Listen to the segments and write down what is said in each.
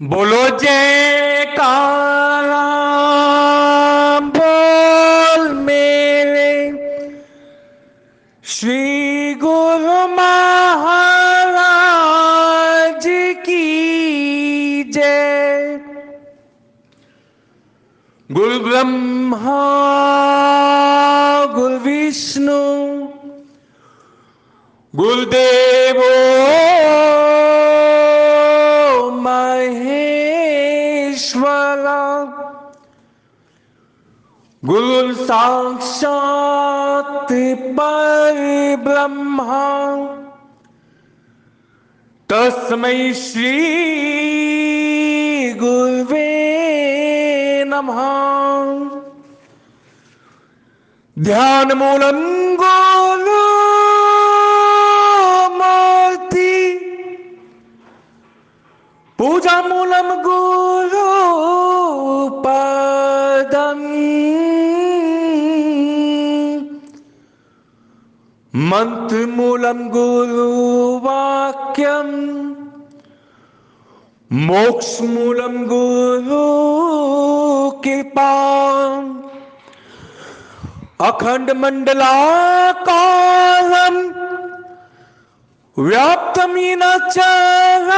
बोलो जयकारा बोल मेरे श्री गुरु महाराज की जय। गुरु ब्रह्मा गुरु विष्णु गुरुदेवो महेश्वरा गुरु साक्षात परब्रह्मा तस्मै श्री गुरुवे नमः। ध्यान मूलम गुरु मूर्ति पूजा मूलम गुरु पदम मंत्र मूलम गुरु वाक्यम मोक्ष मूलम गुरु कृपा अखंड मंडलाकारं व्याप्तं येन चराचरम्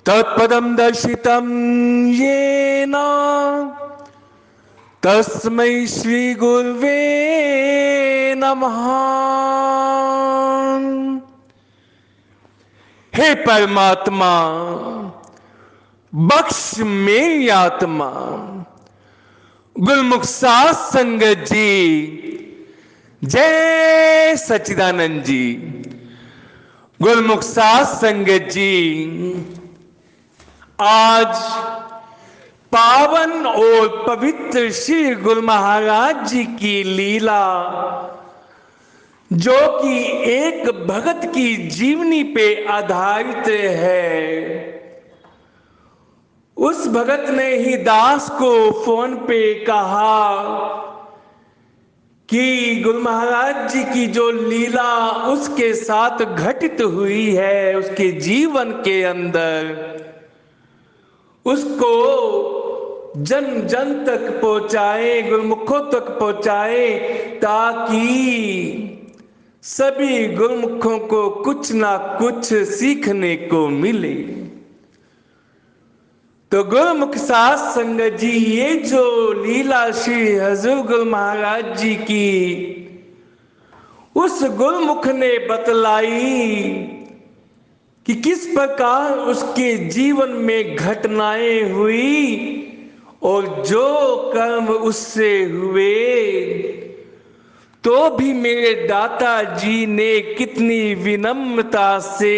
तत्पदं दर्शितं येन तस्मै श्री गुरुवे नमः। हे परमात्मा बख्श मेरी आत्मा। गुरुमुख साध संगत जी जय सच्चिदानंद जी। गुरुमुख साध संगत जी आज पावन और पवित्र श्री गुरु महाराज जी की लीला जो कि एक भगत की जीवनी पे आधारित है। उस भगत ने ही दास को फोन पे कहा कि गुरु महाराज जी की जो लीला उसके साथ घटित हुई है उसके जीवन के अंदर उसको जन जन तक पहुंचाए, गुरुमुखों तक पहुंचाए ताकि सभी गुरुमुखों को कुछ ना कुछ सीखने को मिले। तो गुरुमुख साध संगत जी ये जो लीला श्री हजूर गुरु महाराज जी की उस गुरुमुख ने बतलाई कि किस प्रकार उसके जीवन में घटनाएं हुई और जो कर्म उससे हुए तो भी मेरे दाता जी ने कितनी विनम्रता से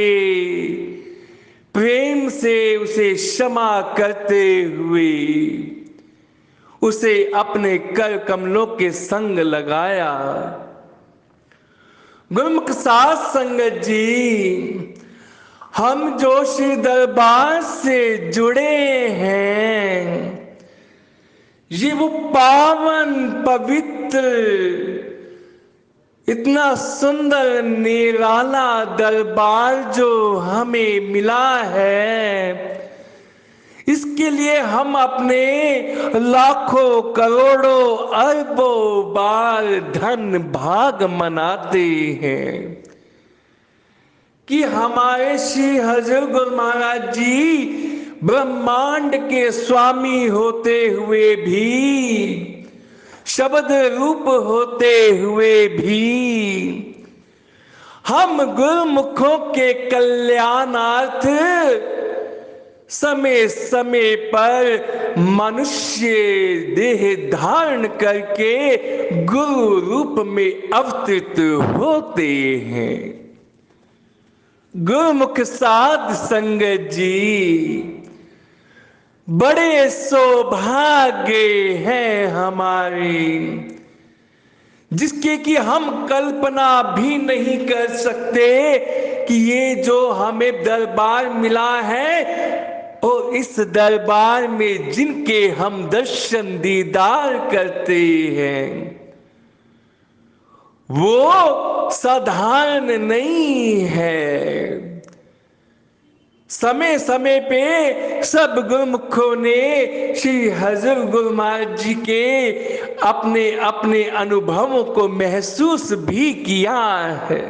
प्रेम से उसे क्षमा करते हुए उसे अपने कर कमलों के संग लगाया। गुरुमुख साध संगत जी हम जो श्री दरबार से जुड़े हैं ये वो पावन पवित्र इतना सुंदर निराला दरबार जो हमें मिला है इसके लिए हम अपने लाखों करोड़ों अरबों बार धन भाग मनाते हैं कि हमारे श्री हजूर गुरु महाराज जी ब्रह्मांड के स्वामी होते हुए भी शब्द रूप होते हुए भी हम गुरुमुखों के कल्याणार्थ समय समय पर मनुष्य देह धारण करके गुरु रूप में अवतरित होते हैं। गुरुमुख साध संगत जी बड़े सौभाग्य हैं हमारे जिसके कि हम कल्पना भी नहीं कर सकते कि ये जो हमें दरबार मिला है और इस दरबार में जिनके हम दर्शन दीदार करते हैं वो साधारण नहीं है। समय समय पे सब गुरुमुखों ने श्री हजूर गुरु महाराज जी के अपने अपने अनुभवों को महसूस भी किया है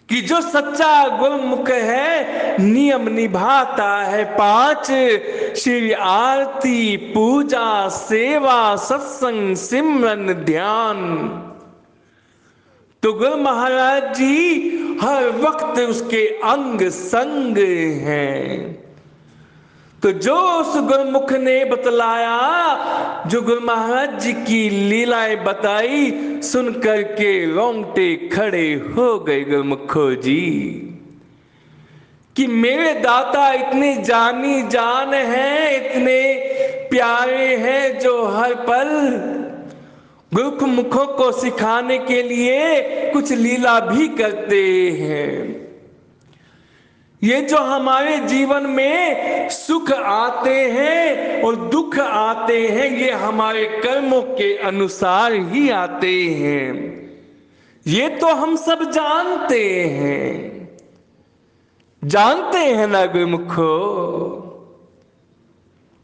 कि जो सच्चा गुरुमुख है नियम निभाता है 5, श्री आरती, पूजा, सेवा, सत्संग, सिमरन, ध्यान। तो गुरु महाराज जी हर वक्त उसके अंग संग हैं। तो जो उस गुरुमुख ने बतलाया, जो गुरु महाराज जी की लीलाएं बताई, सुन करके रोंगटे खड़े हो गए गुरुमुखो जी कि मेरे दाता इतने जानी जान हैं, इतने प्यारे हैं, जो हर पल गुरुमुखों को सिखाने के लिए कुछ लीला भी करते हैं। ये जो हमारे जीवन में सुख आते हैं और दुख आते हैं, ये हमारे कर्मों के अनुसार ही आते हैं। ये तो हम सब जानते हैं ना गुरुमुखो।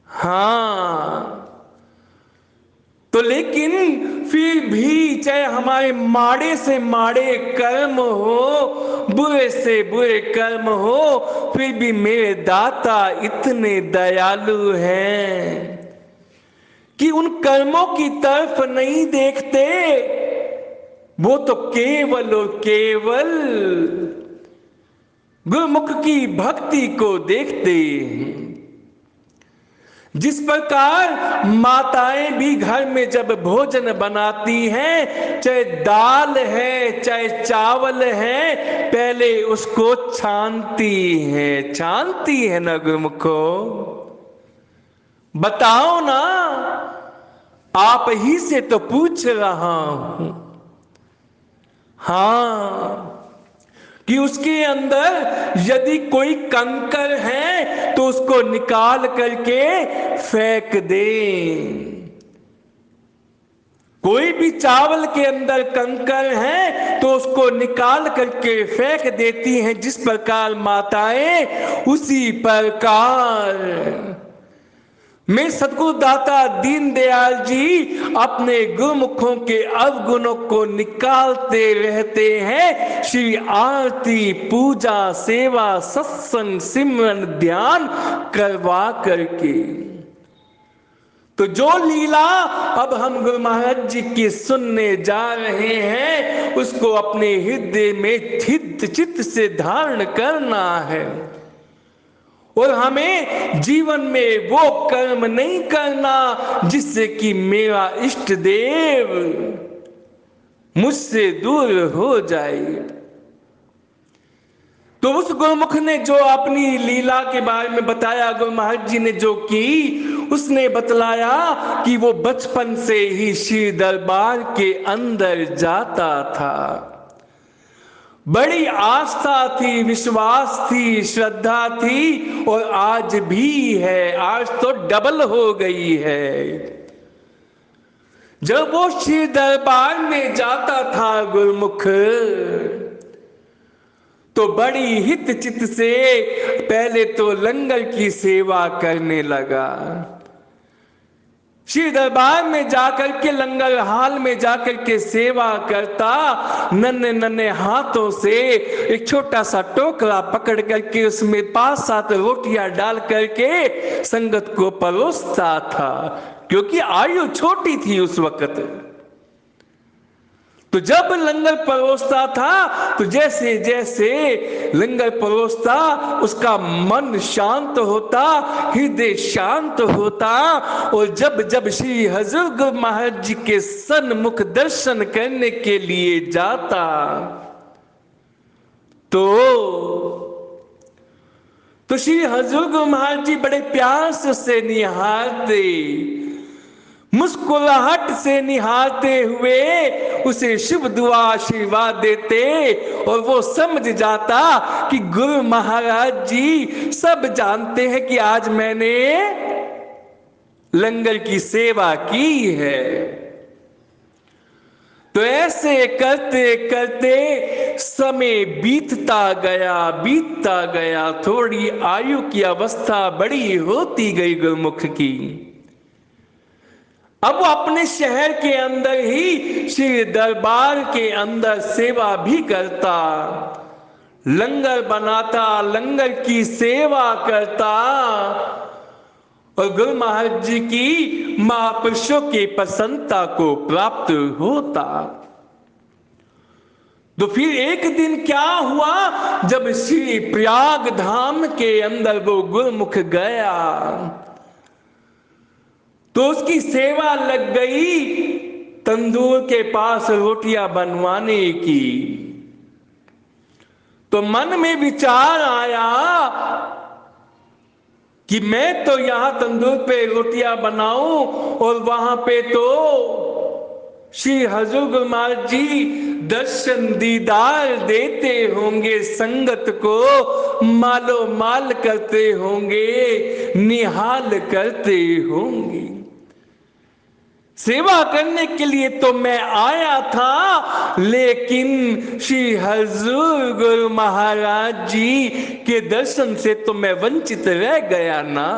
हाँ, तो लेकिन फिर भी चाहे हमारे माड़े से माड़े कर्म हो, बुरे से बुरे कर्म हो, फिर भी मेरे दाता इतने दयालु हैं कि उन कर्मों की तरफ नहीं देखते, वो तो केवल और केवल गुरुमुख की भक्ति को देखते हैं। जिस प्रकार माताएं भी घर में जब भोजन बनाती हैं, चाहे दाल है चाहे चावल है, पहले उसको छानती है ना गुरुमुखो। बताओ ना, आप ही से तो पूछ रहा हूं। हाँ, कि उसके अंदर यदि कोई कंकर है तो उसको निकाल करके फेंक दे। कोई भी चावल के अंदर कंकर है तो उसको निकाल करके फेंक देती हैं। जिस प्रकार माताएं, उसी प्रकार मैं सतगुरु दाता दीनदयाल जी अपने गुरुमुखों के अवगुणों को निकालते रहते हैं। श्री आरती, पूजा, सेवा, सत्संग, सिमरन, ध्यान करवा करके। तो जो लीला अब हम गुरु महाराज जी की सुनने जा रहे हैं, उसको अपने हृदय में चित्त से धारण करना है। और हमें जीवन में वो कर्म नहीं करना जिससे कि मेरा इष्ट देव मुझसे दूर हो जाए। तो उस गुरुमुख ने जो अपनी लीला के बारे में बताया, गुरु महाराज जी ने जो की, उसने बतलाया कि वो बचपन से ही श्री दरबार के अंदर जाता था। बड़ी आस्था थी, विश्वास थी, श्रद्धा थी, और आज भी है। आज तो डबल हो गई है। जब वो श्री दरबार में जाता था गुरुमुख, तो बड़ी हित चित से पहले तो लंगर की सेवा करने लगा। श्री दरबार में जाकर के, लंगर हाल में जाकर के सेवा करता। नन्हे नन्हे हाथों से एक छोटा सा टोकरा पकड़ करके उसमें 5-7 रोटियां डाल करके संगत को परोसता था, क्योंकि आयु छोटी थी उस वक्त। तो जब लंगर परोसता था, तो जैसे जैसे लंगर परोसता, उसका मन शांत होता, हृदय शांत होता। और जब जब श्री हजूर गुरु महाराज जी के सन्मुख दर्शन करने के लिए जाता, तो श्री हजूर गुरु महाराज जी बड़े प्यार से उससे निहारते, मुस्कुराहट से निहारते हुए उसे शुभ दुआ आशीर्वाद देते। और वो समझ जाता कि गुरु महाराज जी सब जानते हैं कि आज मैंने लंगर की सेवा की है। तो ऐसे करते करते समय बीतता गया, थोड़ी आयु की अवस्था बड़ी होती गई गुरुमुख की। अब वो अपने शहर के अंदर ही श्री दरबार के अंदर सेवा भी करता, लंगर बनाता, लंगर की सेवा करता और गुरु महाराज जी की महापुरुषों की प्रसन्नता को प्राप्त होता। तो फिर एक दिन क्या हुआ, जब श्री प्रयाग धाम के अंदर वो गुरुमुख गया तो उसकी सेवा लग गई तंदूर के पास रोटियां बनवाने की। तो मन में विचार आया कि मैं तो यहां तंदूर पे रोटियां बनाऊं और वहां पे तो श्री हजूर गुरु महाराज जी दर्शन दीदार देते होंगे, संगत को मालो माल करते होंगे, निहाल करते होंगे। सेवा करने के लिए तो मैं आया था, लेकिन श्री हजूर गुरु महाराज जी के दर्शन से तो मैं वंचित रह गया ना।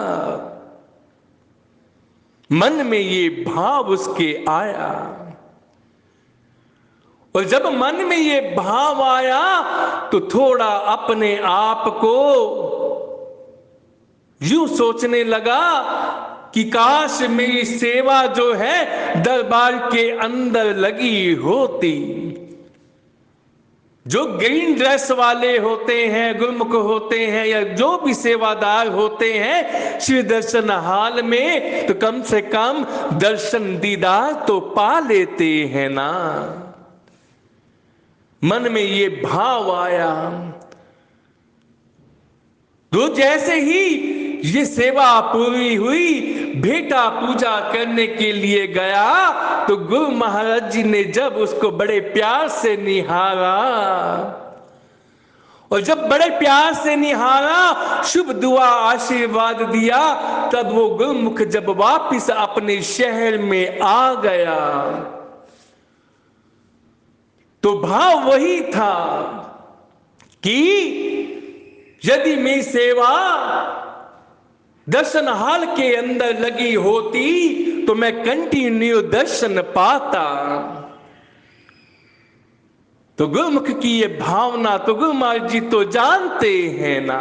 मन में ये भाव उसके आया, और जब मन में ये भाव आया तो थोड़ा अपने आप को यूं सोचने लगा कि काश मेरी सेवा जो है दरबार के अंदर लगी होती। जो ग्रीन ड्रेस वाले होते हैं, गुरुमुख होते हैं, या जो भी सेवादार होते हैं श्री दर्शन हाल में, तो कम से कम दर्शन दीदार तो पा लेते हैं ना। मन में ये भाव आया। तो जैसे ही ये सेवा पूरी हुई, भेटा पूजा करने के लिए गया, तो गुरु महाराज जी ने जब उसको बड़े प्यार से निहारा, और जब बड़े प्यार से निहारा, शुभ दुआ आशीर्वाद दिया, तब वो गुरुमुख जब वापिस अपने शहर में आ गया तो भाव वही था कि यदि मेरी सेवा दर्शन हाल के अंदर लगी होती तो मैं कंटिन्यू दर्शन पाता। तो गुरुमुख की ये भावना तो गुरु महाराज जी तो जानते हैं ना,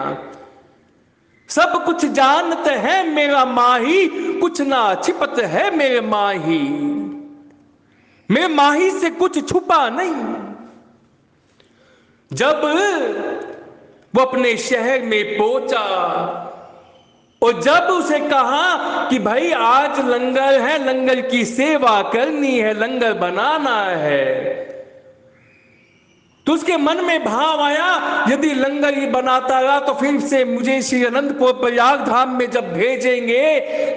सब कुछ जानते हैं मेरा माही, कुछ ना छिपत है मेरे माही, मेरे माही से कुछ छुपा नहीं। जब वो अपने शहर में पहुंचा और जब उसे कहा कि भाई आज लंगर है, लंगर की सेवा करनी है, लंगर बनाना है, तो उसके मन में भाव आया यदि लंगर ही बनाता रहा तो फिर से मुझे श्री अनंतपुर प्रयाग धाम में जब भेजेंगे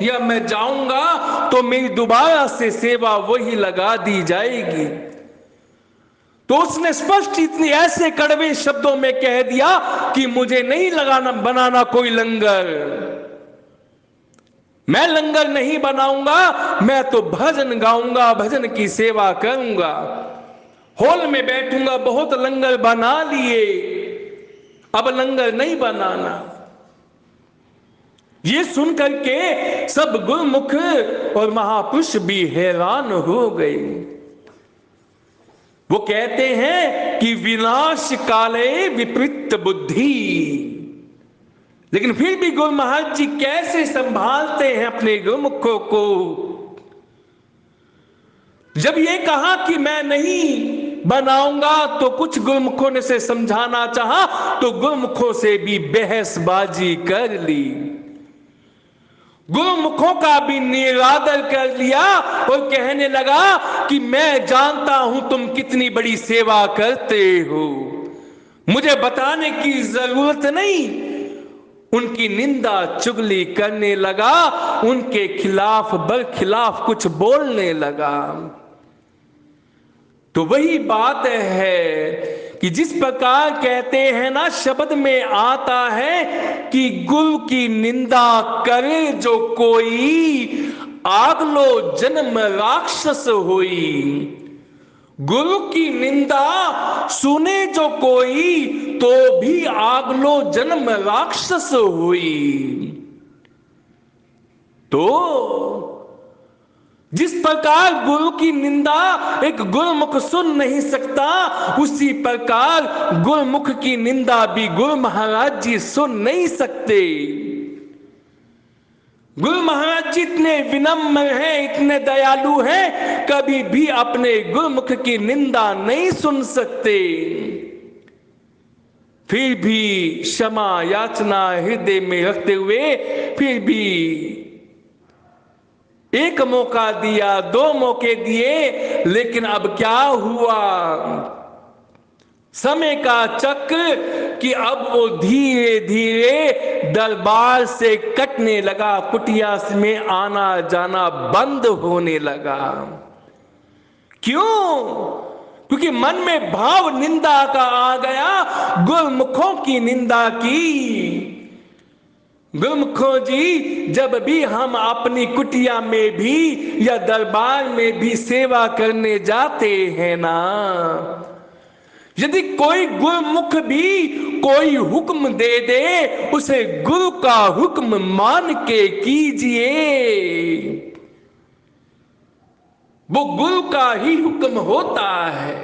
या मैं जाऊंगा तो मेरी दोबारा से सेवा वही लगा दी जाएगी। तो उसने स्पष्ट इतनी ऐसे कड़वे शब्दों में कह दिया कि मुझे नहीं लगाना बनाना कोई लंगर, मैं लंगर नहीं बनाऊंगा, मैं तो भजन गाऊंगा, भजन की सेवा करूंगा, हॉल में बैठूंगा, बहुत लंगर बना लिए, अब लंगर नहीं बनाना। ये सुनकर के सब गुरुमुख और महापुरुष भी हैरान हो गए। वो कहते हैं कि विनाश काले विपरीत बुद्धि, लेकिन फिर भी गुरु महाराज जी कैसे संभालते हैं अपने गुरुमुखों को। जब ये कहा कि मैं नहीं बनाऊंगा तो कुछ गुरुमुखों ने से समझाना चाहा तो गुरुमुखों से भी बहसबाजी कर ली, गुरुमुखों का भी निरादर कर लिया और कहने लगा कि मैं जानता हूं तुम कितनी बड़ी सेवा करते हो, मुझे बताने की जरूरत नहीं। उनकी निंदा चुगली करने लगा, उनके खिलाफ बरखिलाफ कुछ बोलने लगा। तो वही बात है कि जिस प्रकार कहते हैं ना, शब्द में आता है कि गुरु की निंदा करे जो कोई, आगलो जन्म राक्षस होई। गुरु की निंदा सुने जो कोई, तो भी आगलो जन्म राक्षस हुई। तो जिस प्रकार गुरु की निंदा एक गुरुमुख सुन नहीं सकता, उसी प्रकार गुरुमुख की निंदा भी गुरु महाराज जी सुन नहीं सकते। गुरु महाराज जी इतने विनम्र हैं, इतने दयालु हैं, कभी भी अपने गुरुमुख की निंदा नहीं सुन सकते। फिर भी क्षमा याचना हृदय में रखते हुए फिर भी एक मौका दिया, 2 मौके दिए, लेकिन अब क्या हुआ? समय का चक्र कि अब वो धीरे धीरे दरबार से कटने लगा, कुटिया में आना जाना बंद होने लगा। क्यों? क्योंकि मन में भाव निंदा का आ गया, गुरुमुखों की निंदा की। गुरुमुखों जी, जब भी हम अपनी कुटिया में भी या दरबार में भी सेवा करने जाते हैं ना, यदि कोई गुरुमुख भी कोई हुक्म दे दे, उसे गुरु का हुक्म मान के कीजिए। वो गुरु का ही हुक्म होता है।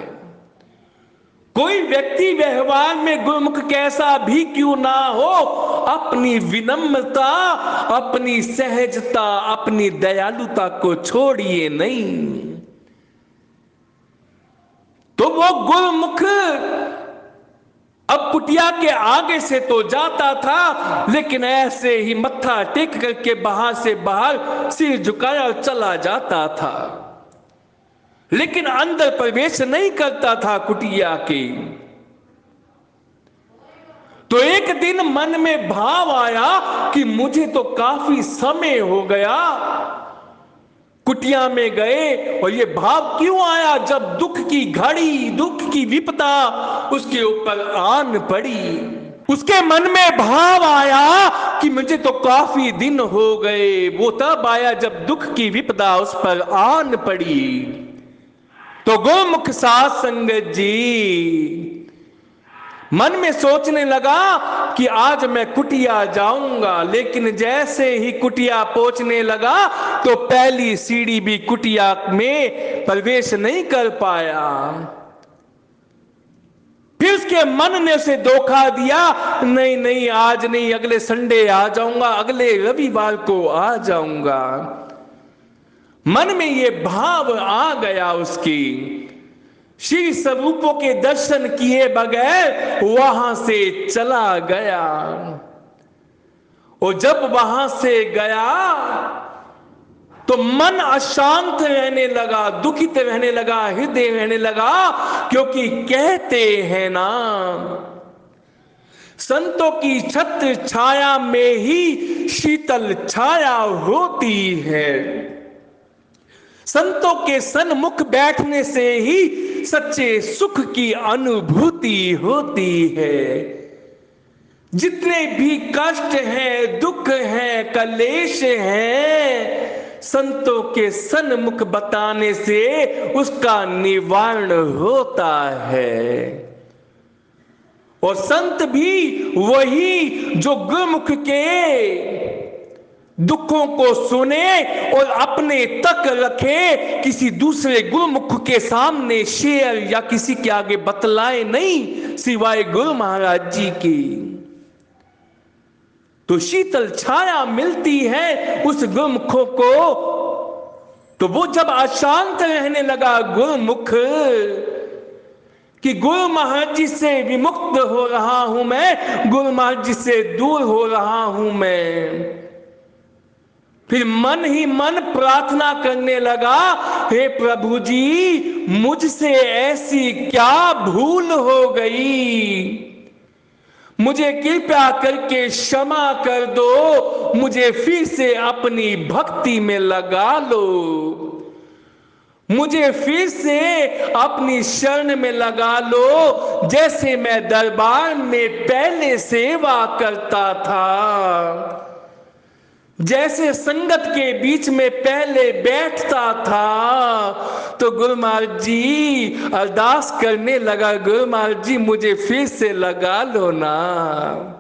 कोई व्यक्ति व्यवहार में गुरुमुख कैसा भी क्यों ना हो, अपनी विनम्रता, अपनी सहजता, अपनी दयालुता को छोड़िए नहीं। तो वो गुरुमुख अब कुटिया के आगे से तो जाता था, लेकिन ऐसे ही मत्था टेक करके बाहर से बाहर सिर झुकाया और चला जाता था, लेकिन अंदर प्रवेश नहीं करता था कुटिया की। तो एक दिन मन में भाव आया कि मुझे तो काफी समय हो गया कुटिया में गए, और ये भाव क्यों आया? जब दुख की घड़ी, दुख की विपदा उसके ऊपर आन पड़ी, उसके मन में भाव आया कि मुझे तो काफी दिन हो गए। वो तब आया जब दुख की विपदा उस पर आन पड़ी। तो गुरुमुख साध संगत जी मन में सोचने लगा कि आज मैं कुटिया जाऊंगा, लेकिन जैसे ही कुटिया पहुंचने लगा तो पहली सीढ़ी भी कुटिया में प्रवेश नहीं कर पाया। फिर उसके मन ने उसे धोखा दिया, नहीं नहीं आज नहीं, अगले संडे आ जाऊंगा, अगले रविवार को आ जाऊंगा। मन में ये भाव आ गया उसकी। श्री स्वरूपों के दर्शन किए बगैर वहां से चला गया, और जब वहां से गया तो मन अशांत रहने लगा, दुखित रहने लगा, हृदय रहने लगा। क्योंकि कहते हैं ना, संतों की छत्र छाया में ही शीतल छाया होती है। संतों के सन्मुख बैठने से ही सच्चे सुख की अनुभूति होती है। जितने भी कष्ट हैं, दुख हैं, कलेश हैं, संतों के सन्मुख बताने से उसका निवारण होता है। और संत भी वही जो गुरुमुख के दुखों को सुने और अपने तक रखे, किसी दूसरे गुरुमुख के सामने शेयर या किसी के आगे बतलाए नहीं, सिवाय गुरु महाराज जी की। तो शीतल छाया मिलती है उस गुरुमुखों को। तो वो जब अशांत रहने लगा गुरुमुख कि गुरु महाराज जी से विमुक्त हो रहा हूं मैं, गुरु महाराज जी से दूर हो रहा हूं मैं, फिर मन ही मन प्रार्थना करने लगा, हे प्रभु जी मुझसे ऐसी क्या भूल हो गई, मुझे कृपया करके क्षमा कर दो, मुझे फिर से अपनी भक्ति में लगा लो, मुझे फिर से अपनी शरण में लगा लो, जैसे मैं दरबार में पहले सेवा करता था, जैसे संगत के बीच में पहले बैठता था तो गुरु महाराज जी अरदास करने लगा, गुरु महाराज जी मुझे फिर से लगा लो ना,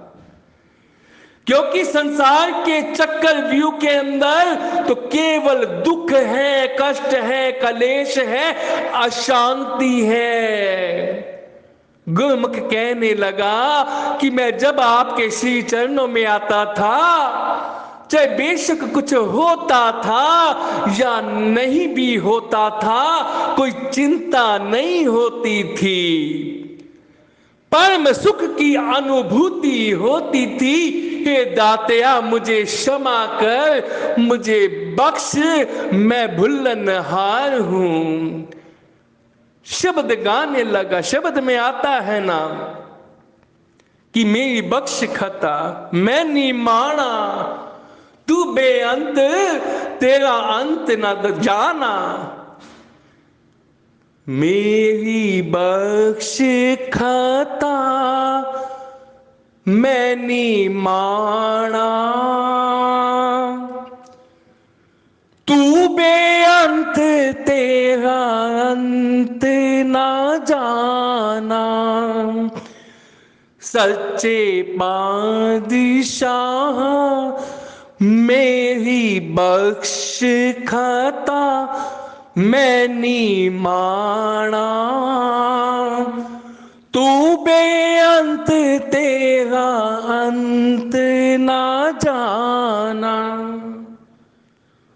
क्योंकि संसार के चक्कर व्यू के अंदर तो केवल दुख है, कष्ट है, कलेश है, अशांति है। गुरुमुख कहने लगा कि मैं जब आपके श्री चरणों में आता था, चाहे बेशक कुछ होता था या नहीं भी होता था, कोई चिंता नहीं होती थी, परम सुख की अनुभूति होती थी। हे दातया मुझे क्षमा कर, मुझे बख्श, मैं भुल्लनहार हूं। शब्द गाने लगा। शब्द में आता है ना कि मेरी बख्श खता मैं निमाना, तू बेअंत तेरा अंत न जाना। मेरी बख्श खता मैं निमाना, तू बेअंत तेरा अंत ना जाना। सच्चे बादशाह मेरी बख्श खता मैं निमाना, तू बेअंत तेरा अंत ना जाना।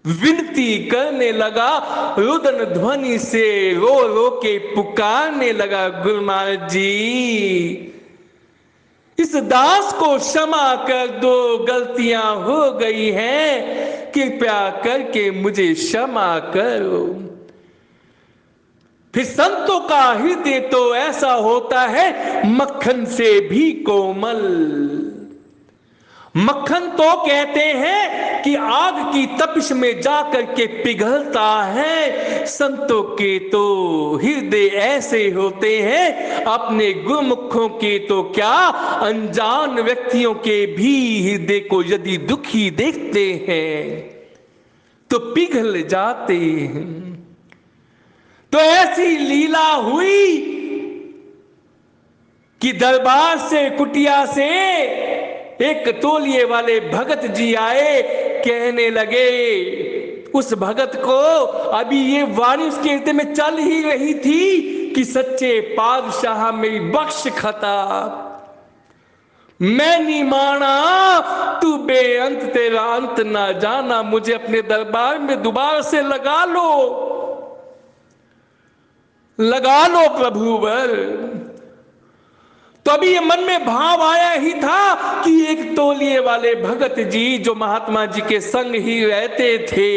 विनती करने लगा, रुदन ध्वनि से रो रो के पुकारने लगा, गुरु महाराज जी इस दास को क्षमा कर दो, गलतियां हो गई हैं, कृपया करके मुझे क्षमा करो। फिर संतों का हृदय तो ऐसा होता है मक्खन से भी कोमल। मक्खन तो कहते हैं कि आग की तपिश में जाकर के पिघलता है, संतों के तो हृदय ऐसे होते हैं, अपने गुरुमुखों के तो क्या अनजान व्यक्तियों के भी हृदय को यदि दुखी देखते हैं तो पिघल जाते हैं। तो ऐसी लीला हुई कि दरबार से, कुटिया से एक तौलिए वाले भगत जी आए, कहने लगे उस भगत को, अभी ये वाणी उसके हृदय में चल ही रही थी कि सच्चे पातशाह मेरी बख्श खता मैं निमाना, तू बेअंत तेरा अंत ना जाना, मुझे अपने दरबार में दोबारा से लगा लो, लगा लो प्रभुवर। तो अभी ये मन में भाव आया ही था कि एक तौलिए वाले भगत जी जो महात्मा जी के संग ही रहते थे,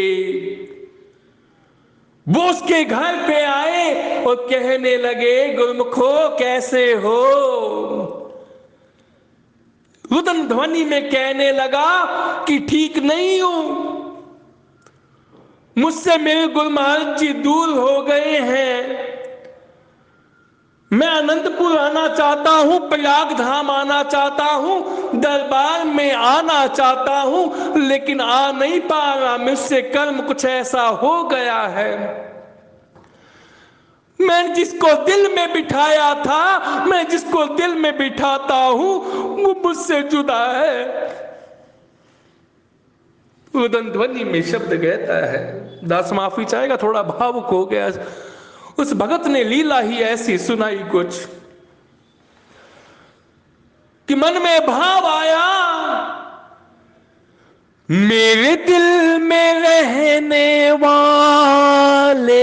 वो उसके घर पे आए और कहने लगे, गुरुमुखो कैसे हो। रुदन ध्वनि में कहने लगा कि ठीक नहीं हूं, मुझसे मेरे गुरु महाराज जी दूर हो गए हैं, मैं अनंतपुर आना चाहता हूं, प्रयाग धाम आना चाहता हूं, दरबार में आना चाहता हूं, लेकिन आ नहीं पा रहा, मुझसे कर्म कुछ ऐसा हो गया है, मैं जिसको दिल में बिठाया था, मैं जिसको दिल में बिठाता हूं, वो मुझसे जुदा है। रुदन ध्वनि में शब्द कहता है, दास माफी चाहेगा, थोड़ा भावुक हो गया। उस भगत ने लीला ही ऐसी सुनाई कुछ कि मन में भाव आया, मेरे दिल में रहने वाले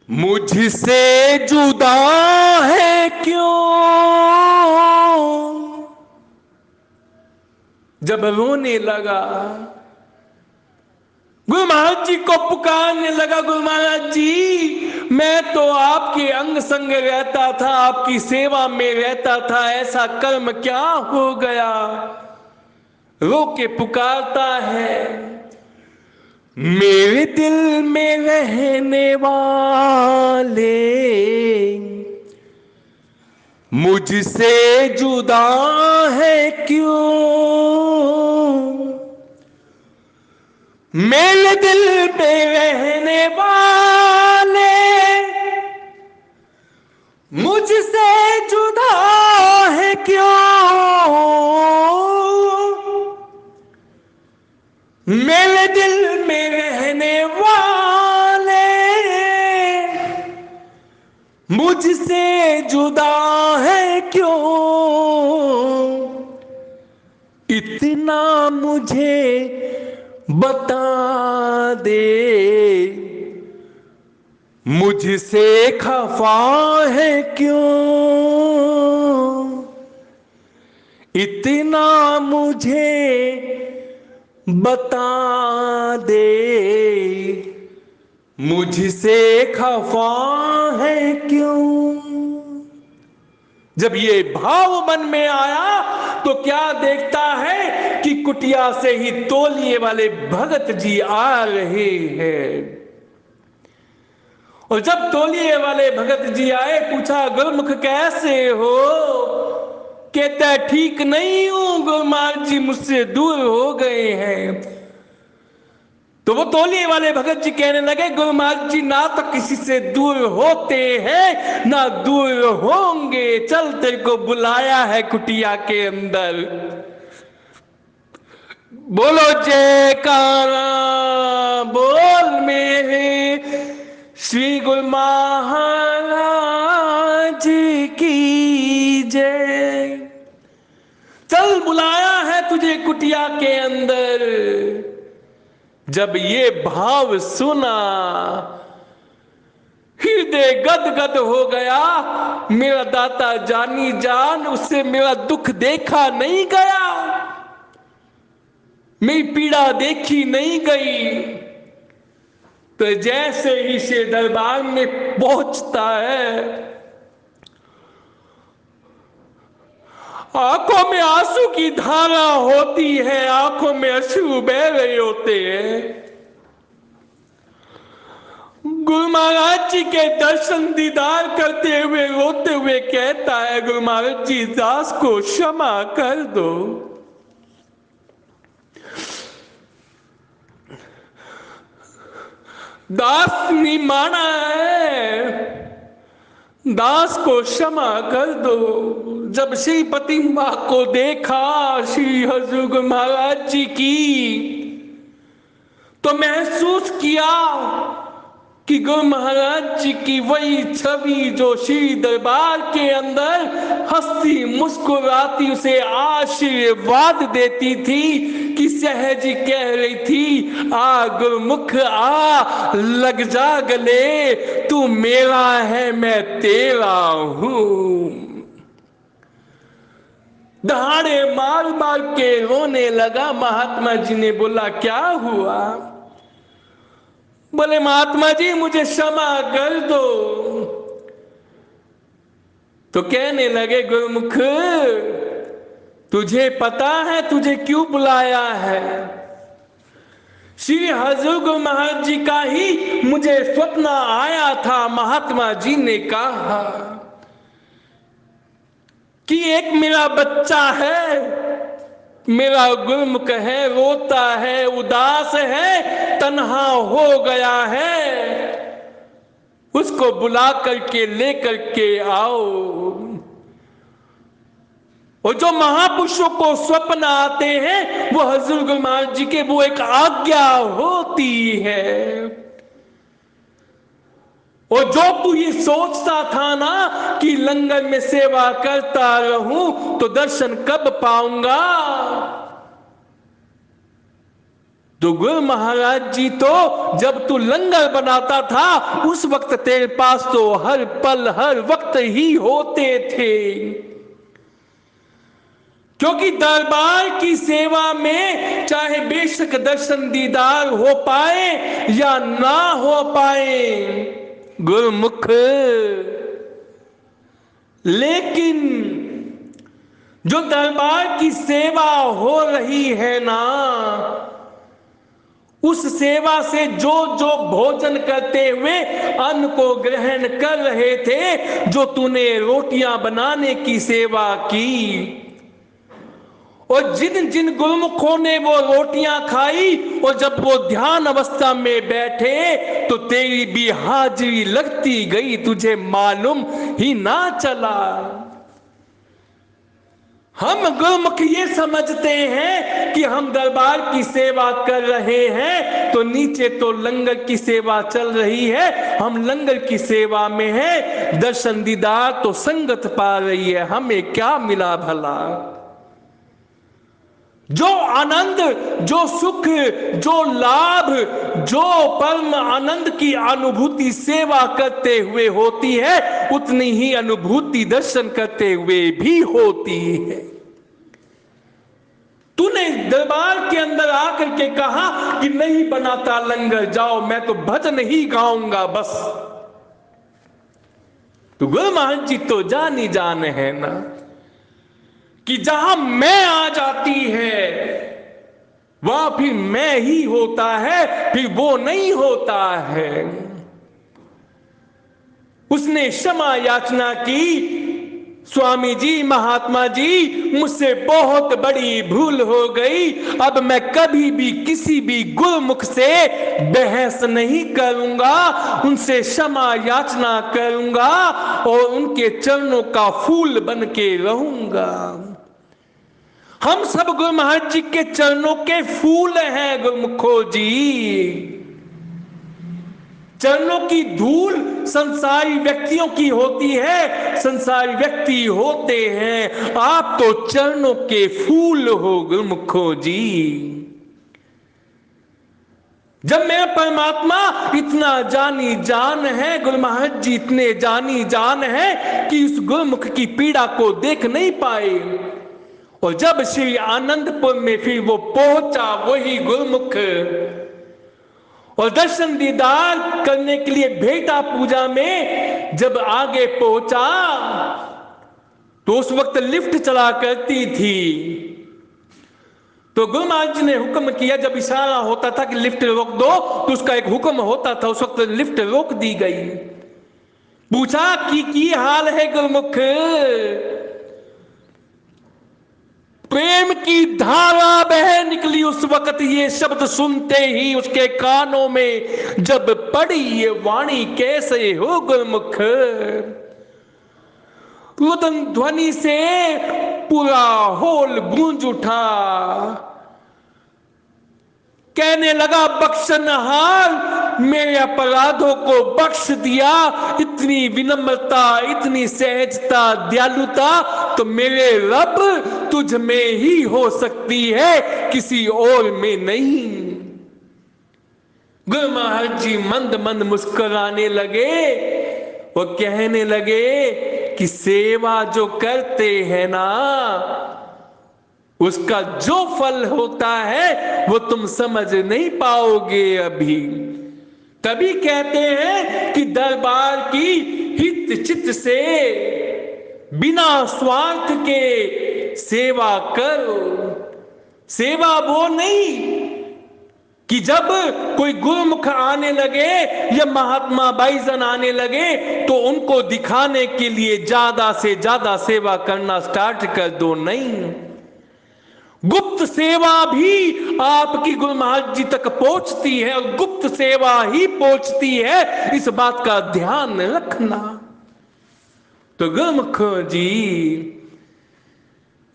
मुझसे जुदा है क्यों। जब रोने लगा, गुरु महाराज जी को पुकारने लगा, गुरु महाराज जी मैं तो आपके अंग संग रहता था, आपकी सेवा में रहता था, ऐसा कर्म क्या हो गया। रो के पुकारता है, मेरे दिल में रहने वाले मुझसे जुदा है क्यों मेरे दिल पे रहने वाले, मुझसे जुदा है क्यों मेरे दिल में रहने वाले, मुझसे जुदा है क्यों। इतना मुझे बता दे, मुझसे खफा है क्यों। इतना मुझे बता दे, मुझसे खफा है क्यों। जब ये भाव मन में आया तो क्या देखता है कि कुटिया से ही तौलिए वाले भगत जी आ रहे हैं। और जब तौलिए वाले भगत जी आए, पूछा गुरुमुख कैसे हो। कहता ठीक नहीं हूं, गुरुमाल जी मुझसे दूर हो गए हैं। तो वो तौलिए वाले भगत जी कहने लगे, गुरुमाल जी ना तो किसी से दूर होते हैं ना दूर होंगे, चल तेरे को बुलाया है कुटिया के अंदर। बोलो जयकारा बोल मेरे श्री गुरु महाराज की जय। चल बुलाया है तुझे कुटिया के अंदर। जब ये भाव सुना, हृदय गदगद हो गया। मेरा दाता जानी जान, उससे मेरा दुख देखा नहीं गया, मेरी पीड़ा देखी नहीं गई। तो जैसे ही से दरबार में पहुंचता है, आंखों में आंसू की धारा होती है, आंखों में अश्रु बह रहे होते हैं। गुरु महाराज जी के दर्शन दीदार करते हुए रोते हुए कहता है, गुरु महाराज जी दास को क्षमा कर दो। दास ने माना है, दास को क्षमा कर दो। जब श्रीपति मां को देखा श्री हजूर गुरु महाराज जी की, तो महसूस किया कि गुरु महाराज जी की वही छवि जो श्री दरबार के अंदर हंसी मुस्कुराती उसे आशीर्वाद देती थी, कि सहजी कह रही थी, आ गुरुमुख आ लग जा गले, तू मेरा है मैं तेरा हूं। दहाड़े मार मार के रोने लगा। महात्मा जी ने बोला क्या हुआ। बोले महात्मा जी मुझे क्षमा कर दो। तो कहने लगे, गुरुमुख तुझे पता है तुझे क्यों बुलाया है। श्री हजूर गुरु महाराज जी का ही मुझे स्वप्न आया था। महात्मा जी ने कहा कि एक मेरा बच्चा है, मेरा गुरुमुख है, रोता है, उदास है, तन्हा हो गया है, उसको बुला करके लेकर के आओ। और जो महापुरुषों को स्वप्न आते हैं वो हजूर गुरु महाराज जी के वो एक आज्ञा होती है। और जो तू ये सोचता था ना कि लंगर में सेवा करता रहूं तो दर्शन कब पाऊंगा, तो गुरु महाराज जी तो जब तू लंगर बनाता था उस वक्त तेरे पास तो हर पल हर वक्त ही होते थे। क्योंकि दरबार की सेवा में चाहे बेशक दर्शन दीदार हो पाए या ना हो पाए गुरुमुख, लेकिन जो दरबार की सेवा हो रही है ना, उस सेवा से जो जो भोजन करते हुए अन्न को ग्रहण कर रहे थे, जो तूने रोटियां बनाने की सेवा की, और जिन जिन गुरुमुखों ने वो रोटियां खाई और जब वो ध्यान अवस्था में बैठे तो तेरी भी हाजिरी लगती गई, तुझे मालूम ही ना चला। हम गुरुमुख ये समझते हैं कि हम दरबार की सेवा कर रहे हैं तो नीचे तो लंगर की सेवा चल रही है, हम लंगर की सेवा में हैं, दर्शन दीदार तो संगत पा रही है, हमें क्या मिला भला। जो आनंद, जो सुख, जो लाभ, जो परम आनंद की अनुभूति सेवा करते हुए होती है, उतनी ही अनुभूति दर्शन करते हुए भी होती है। तूने दरबार के अंदर आकर के कहा कि नहीं बनाता लंगर, जाओ मैं तो भजन ही गाऊंगा बस। तो गुरु महाराज जी तो जान ही जान है ना कि जहां मैं आ जाती है वहां फिर मैं ही होता है, फिर वो नहीं होता है। उसने क्षमा याचना की, स्वामी जी, महात्मा जी, मुझसे बहुत बड़ी भूल हो गई, अब मैं कभी भी किसी भी गुरुमुख से बहस नहीं करूंगा, उनसे क्षमा याचना करूंगा और उनके चरणों का फूल बन के रहूंगा। हम सब गुरु महाराज जी के चरणों के फूल हैं गुरुमुखो जी। चरणों की धूल संसारी व्यक्तियों की होती है, संसारी व्यक्ति होते हैं, आप तो चरणों के फूल हो गुरुमुखो जी। जब मेरा परमात्मा इतना जानी जान है, गुरु महाराज जी इतने जानी जान है कि उस गुरुमुख की पीड़ा को देख नहीं पाए, और जब श्री आनंदपुर में फिर वो पहुंचा वही गुरुमुख और दर्शन दीदार करने के लिए भेटा पूजा में जब आगे पहुंचा तो उस वक्त लिफ्ट चला करती थी। तो गुरु महाराज जी ने हुक्म किया, जब इशारा होता था कि लिफ्ट रोक दो तो उसका एक हुक्म होता था, उस वक्त लिफ्ट रोक दी गई। पूछा कि हाल है गुरुमुख? प्रेम की धारा बह निकली उस वक्त, ये शब्द सुनते ही उसके कानों में जब पड़ी ये वाणी, कैसे हो गुरुमुख? रुदन ध्वनि से पूरा होल गूंज उठा, कहने लगा बख्शनहार मेरे अपराधों को बख्श दिया। इतनी विनम्रता, इतनी सहजता, दयालुता तो मेरे रब तुझ में ही हो सकती है, किसी और में नहीं। गुरु महाराज जी मंद मंद मुस्कुराने लगे और कहने लगे कि सेवा जो करते हैं ना उसका जो फल होता है वो तुम समझ नहीं पाओगे अभी। तभी कहते हैं कि दरबार की हित चित से बिना स्वार्थ के सेवा करो। सेवा वो नहीं कि जब कोई गुरुमुख आने लगे या महात्मा बाईजन आने लगे तो उनको दिखाने के लिए ज्यादा से ज्यादा सेवा करना स्टार्ट कर दो, नहीं। गुप्त सेवा भी आपकी गुरु महाराज जी तक पहुंचती है और गुप्त सेवा ही पहुंचती है, इस बात का ध्यान रखना। तो गुरुमुख जी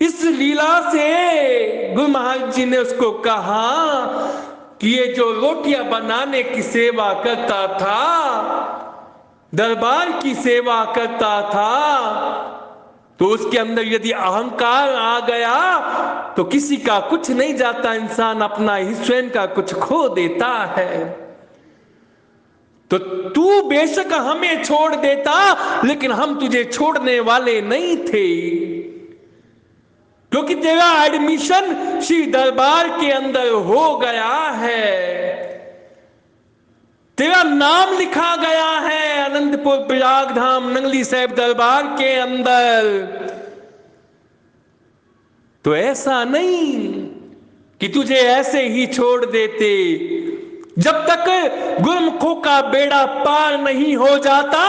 इस लीला से गुरु महाराज जी ने उसको कहा कि ये जो रोटियां बनाने की सेवा करता था, दरबार की सेवा करता था, तो उसके अंदर यदि अहंकार आ गया तो किसी का कुछ नहीं जाता, इंसान अपना ही स्वयं का कुछ खो देता है। तो तू बेशक हमें छोड़ देता लेकिन हम तुझे छोड़ने वाले नहीं थे, क्योंकि तेरा एडमिशन श्री दरबार के अंदर हो गया है, तेरा नाम लिखा गया है आनंदपुर प्रयाग धाम नंगली साहिब दरबार के अंदर। तो ऐसा नहीं कि तुझे ऐसे ही छोड़ देते, जब तक गुरुमुखों का बेड़ा पार नहीं हो जाता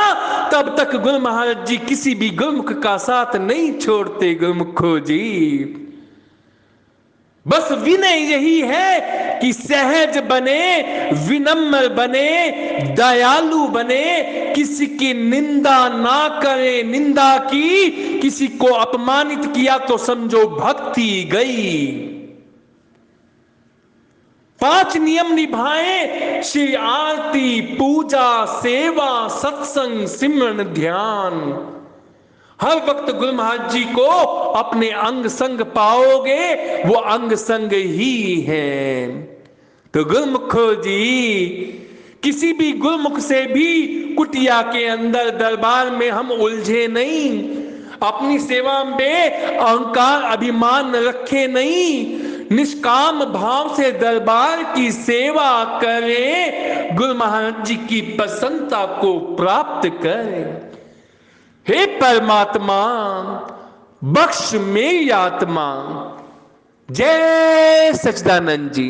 तब तक गुरु महाराज जी किसी भी गुरुमुख का साथ नहीं छोड़ते। गुरुमुखो जी, बस विनय यही है कि सहज बने, विनम्र बने, दयालु बने, किसी की निंदा ना करे। निंदा की, किसी को अपमानित किया तो समझो भक्ति गई। 5 नियम निभाएं, श्री आरती, पूजा, सेवा, सत्संग, सिमरन, ध्यान। हर वक्त गुरु महाराज जी को अपने अंग संग पाओगे, वो अंग संग ही है। तो गुरुमुखो जी, किसी भी गुरुमुख से भी कुटिया के अंदर दरबार में हम उलझे नहीं, अपनी सेवा में अहंकार अभिमान रखे नहीं, निष्काम भाव से दरबार की सेवा करें, गुरु महाराज जी की प्रसन्नता को प्राप्त करें। हे परमात्मा, बख्श मेरी आत्मा। जय सच्चिदानंद जी।